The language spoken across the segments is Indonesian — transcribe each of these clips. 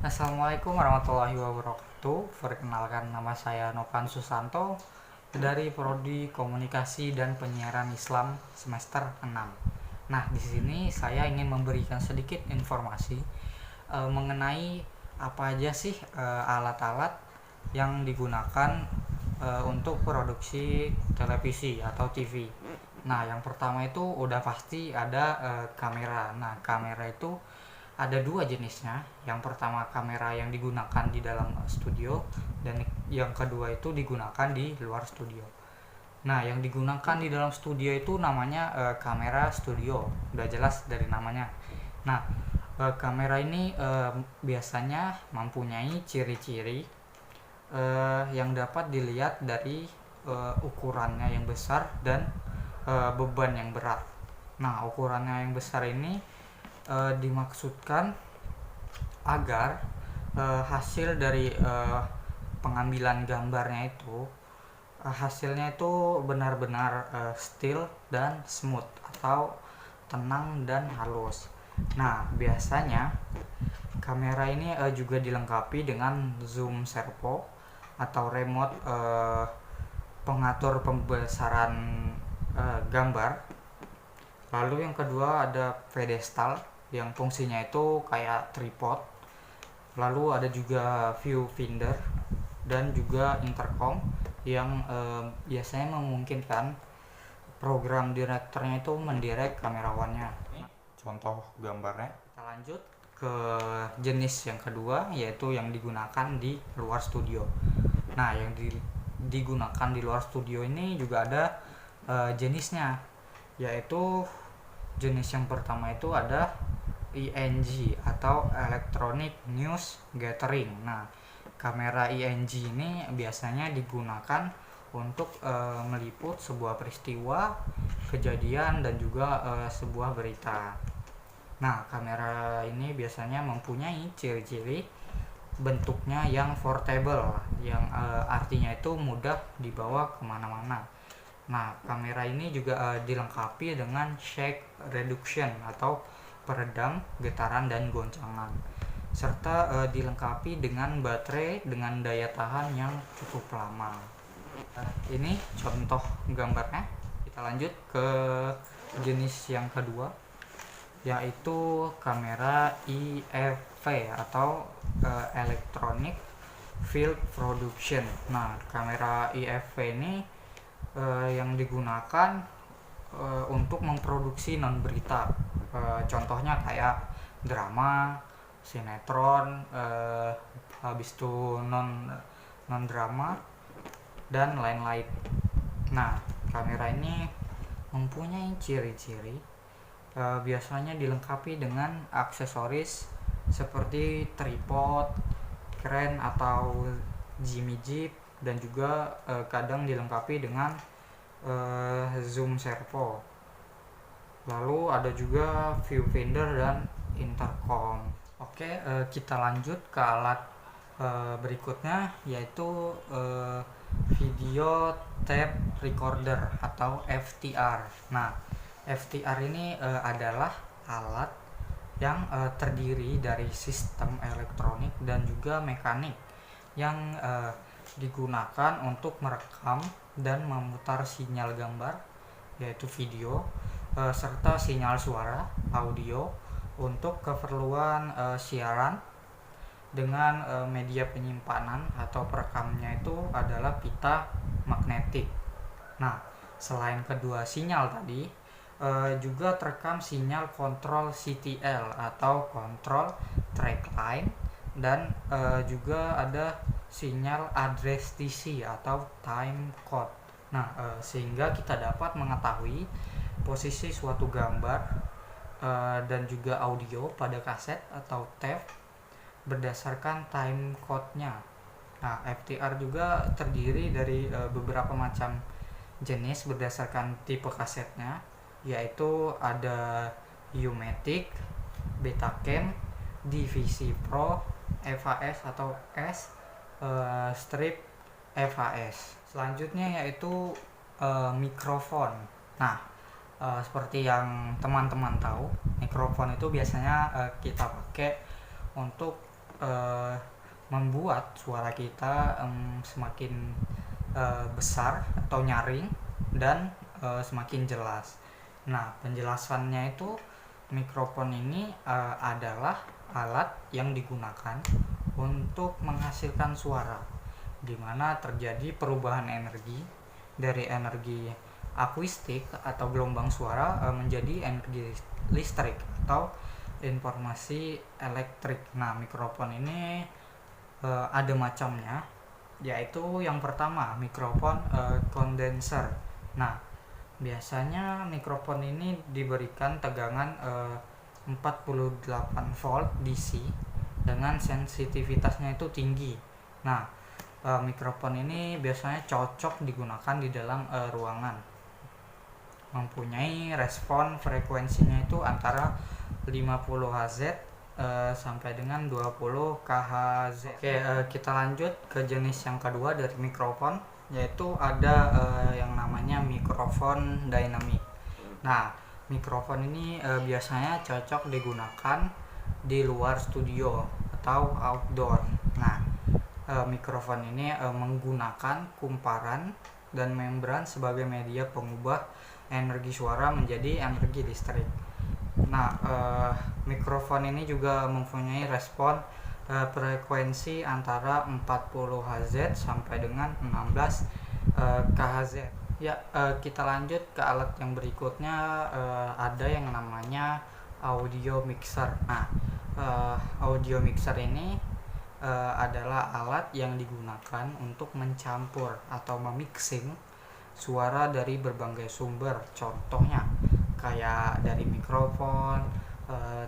Assalamualaikum warahmatullahi wabarakatuh. Perkenalkan, nama saya Novan Susanto dari Prodi Komunikasi dan Penyiaran Islam semester 6. Nah, di sini saya ingin memberikan sedikit informasi mengenai apa aja sih alat-alat yang digunakan untuk produksi televisi atau TV. Nah, yang pertama itu udah pasti ada kamera. Nah, kamera itu ada dua jenisnya. Yang pertama kamera yang digunakan di dalam studio, dan yang kedua itu digunakan di luar studio. Nah, yang digunakan di dalam studio itu namanya kamera studio, udah jelas dari namanya. Nah, kamera ini biasanya mempunyai ciri-ciri yang dapat dilihat dari ukurannya yang besar dan beban yang berat. Nah, ukurannya yang besar ini dimaksudkan agar hasil dari pengambilan gambarnya itu hasilnya itu benar-benar still dan smooth atau tenang dan halus. Nah, biasanya kamera ini juga dilengkapi dengan zoom servo atau remote pengatur pembesaran gambar. Lalu yang kedua ada pedestal yang fungsinya itu kayak tripod. Lalu ada juga viewfinder dan juga intercom yang biasanya memungkinkan program direkturnya itu mendirect kamerawannya. Contoh gambarnya. Kita lanjut ke jenis yang kedua, yaitu yang digunakan di luar studio. Nah, yang digunakan di luar studio ini juga ada jenisnya, yaitu jenis yang pertama itu ada ENG atau Electronic News Gathering. Nah, kamera ENG ini biasanya digunakan untuk meliput sebuah peristiwa, kejadian, dan juga sebuah berita. Nah, kamera ini biasanya mempunyai ciri-ciri bentuknya yang portable, yang artinya itu mudah dibawa kemana-mana. Nah, kamera ini juga dilengkapi dengan shake reduction atau peredam getaran dan goncangan, serta dilengkapi dengan baterai dengan daya tahan yang cukup lama. Ini contoh gambarnya. Kita lanjut ke jenis yang kedua, yaitu kamera EFP atau Electronic Field Production. Nah, kamera EFP ini yang digunakan untuk memproduksi non berita. Contohnya kayak drama, sinetron, habis itu non drama dan lain-lain. Nah, kamera ini mempunyai ciri-ciri biasanya dilengkapi dengan aksesoris seperti tripod, kren atau jimmy jib, dan juga kadang dilengkapi dengan zoom servo. Lalu ada juga viewfinder dan intercom. Oke, kita lanjut ke alat berikutnya, yaitu video tape recorder atau FTR. Nah, FTR ini adalah alat yang terdiri dari sistem elektronik dan juga mekanik yang digunakan untuk merekam dan memutar sinyal gambar, yaitu video, serta sinyal suara audio untuk keperluan siaran dengan media penyimpanan atau perekamnya itu adalah pita magnetik. Nah, selain kedua sinyal tadi, juga terekam sinyal kontrol CTL atau kontrol track line, dan juga ada sinyal address TC atau time code. Nah, sehingga kita dapat mengetahui posisi suatu gambar dan juga audio pada kaset atau tape berdasarkan time code-nya. Nah, FTR juga terdiri dari beberapa macam jenis berdasarkan tipe kasetnya, yaitu ada U-Matic, Betacam, DVC Pro, FAS atau S, strip FAS. Selanjutnya yaitu mikrofon. Nah, seperti yang teman-teman tahu, mikrofon itu biasanya kita pakai untuk eh, membuat suara kita semakin besar atau nyaring dan semakin jelas. Nah, penjelasannya itu mikrofon ini adalah alat yang digunakan untuk menghasilkan suara, di mana terjadi perubahan energi dari energi akustik atau gelombang suara menjadi energi listrik atau informasi elektrik. Nah, mikrofon ini ada macamnya, yaitu yang pertama mikrofon kondenser. Nah, biasanya mikrofon ini diberikan tegangan 48 volt DC dengan sensitivitasnya itu tinggi. Nah, mikrofon ini biasanya cocok digunakan di dalam ruangan, mempunyai respon frekuensinya itu antara 50 Hz sampai dengan 20 kHz. Oke, kita lanjut ke jenis yang kedua dari mikrofon, yaitu ada yang namanya mikrofon dynamic. Nah, mikrofon ini biasanya cocok digunakan di luar studio atau outdoor. Nah, mikrofon ini menggunakan kumparan dan membran sebagai media pengubah energi suara menjadi energi listrik. Nah, mikrofon ini juga mempunyai respon frekuensi antara 40 Hz sampai dengan 16 kHz. Ya, kita lanjut ke alat yang berikutnya. Ada yang namanya audio mixer. Nah, audio mixer ini adalah alat yang digunakan untuk mencampur atau memixing suara dari berbagai sumber. Contohnya kayak dari mikrofon,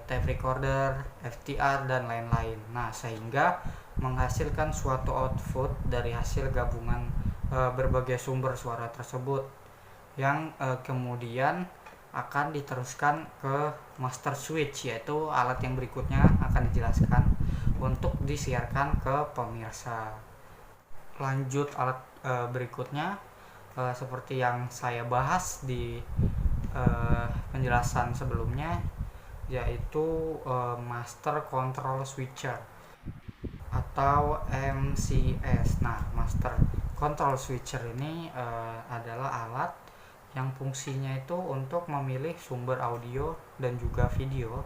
tape recorder, FTR dan lain-lain. Nah, sehingga menghasilkan suatu output dari hasil gabungan berbagai sumber suara tersebut yang kemudian akan diteruskan ke master switch, yaitu alat yang berikutnya akan dijelaskan untuk disiarkan ke pemirsa. Lanjut alat berikutnya, seperti yang saya bahas di penjelasan sebelumnya, yaitu master control switcher atau MCS. Nah, master control switcher ini adalah alat yang fungsinya itu untuk memilih sumber audio dan juga video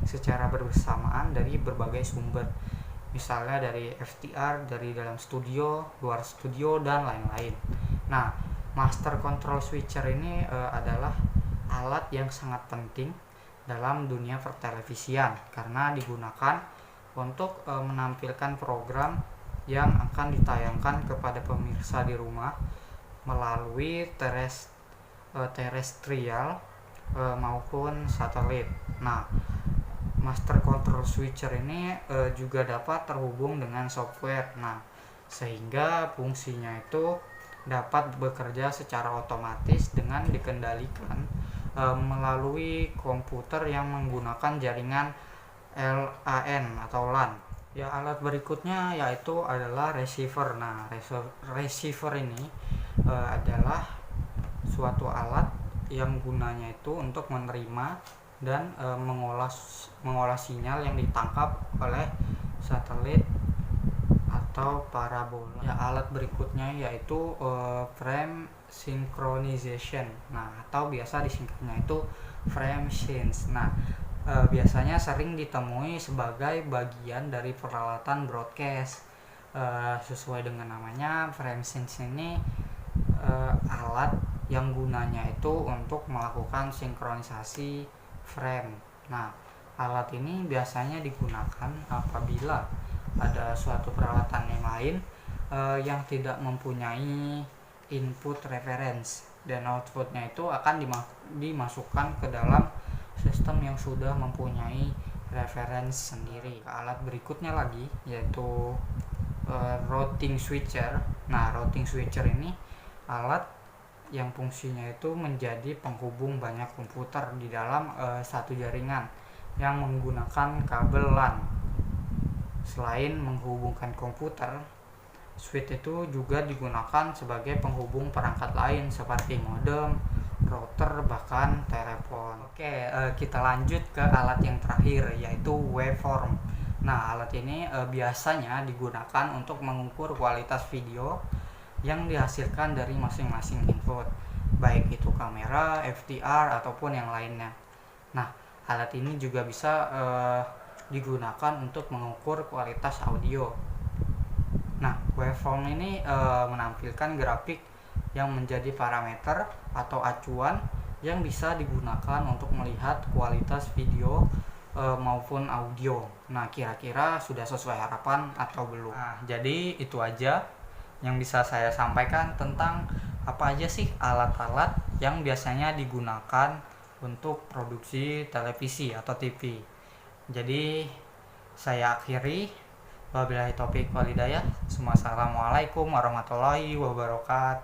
secara bersamaan dari berbagai sumber, misalnya dari FTR, dari dalam studio, luar studio, dan lain-lain. Nah, master control switcher ini adalah alat yang sangat penting dalam dunia pertelevisian karena digunakan untuk menampilkan program yang akan ditayangkan kepada pemirsa di rumah melalui terestrial maupun satelit. Nah, master control switcher ini juga dapat terhubung dengan software. Nah, sehingga fungsinya itu dapat bekerja secara otomatis dengan dikendalikan melalui komputer yang menggunakan jaringan LAN atau LAN. Ya, alat berikutnya yaitu adalah receiver. Nah, receiver ini adalah suatu alat yang gunanya itu untuk menerima dan mengolah sinyal yang ditangkap oleh satelit atau parabola. Ya, alat berikutnya yaitu frame synchronization. Nah, atau biasa disingkatnya itu frame sync. Nah, biasanya sering ditemui sebagai bagian dari peralatan broadcast. Sesuai dengan namanya, frame sync ini alat yang gunanya itu untuk melakukan sinkronisasi frame. Nah, alat ini biasanya digunakan apabila ada suatu peralatan yang lain yang tidak mempunyai input reference dan outputnya itu akan dimasukkan ke dalam sistem yang sudah mempunyai reference sendiri. Alat berikutnya lagi yaitu routing switcher. Nah, routing switcher ini alat yang fungsinya itu menjadi penghubung banyak komputer di dalam satu jaringan yang menggunakan kabel LAN. Selain menghubungkan komputer, switch itu juga digunakan sebagai penghubung perangkat lain seperti modem, router, bahkan telepon. Oke, kita lanjut ke alat yang terakhir yaitu waveform. Nah, alat ini biasanya digunakan untuk mengukur kualitas video yang dihasilkan dari masing-masing input, baik itu kamera, FDR, ataupun yang lainnya. Nah, alat ini juga bisa digunakan untuk mengukur kualitas audio. Nah, waveform ini menampilkan grafik yang menjadi parameter atau acuan yang bisa digunakan untuk melihat kualitas video maupun audio. Nah, kira-kira sudah sesuai harapan atau belum? Nah, jadi itu aja yang bisa saya sampaikan tentang apa aja sih alat-alat yang biasanya digunakan untuk produksi televisi atau TV. Jadi saya akhiri, wabillahi taufiq walhidayah. Assalamualaikum warahmatullahi wabarakatuh.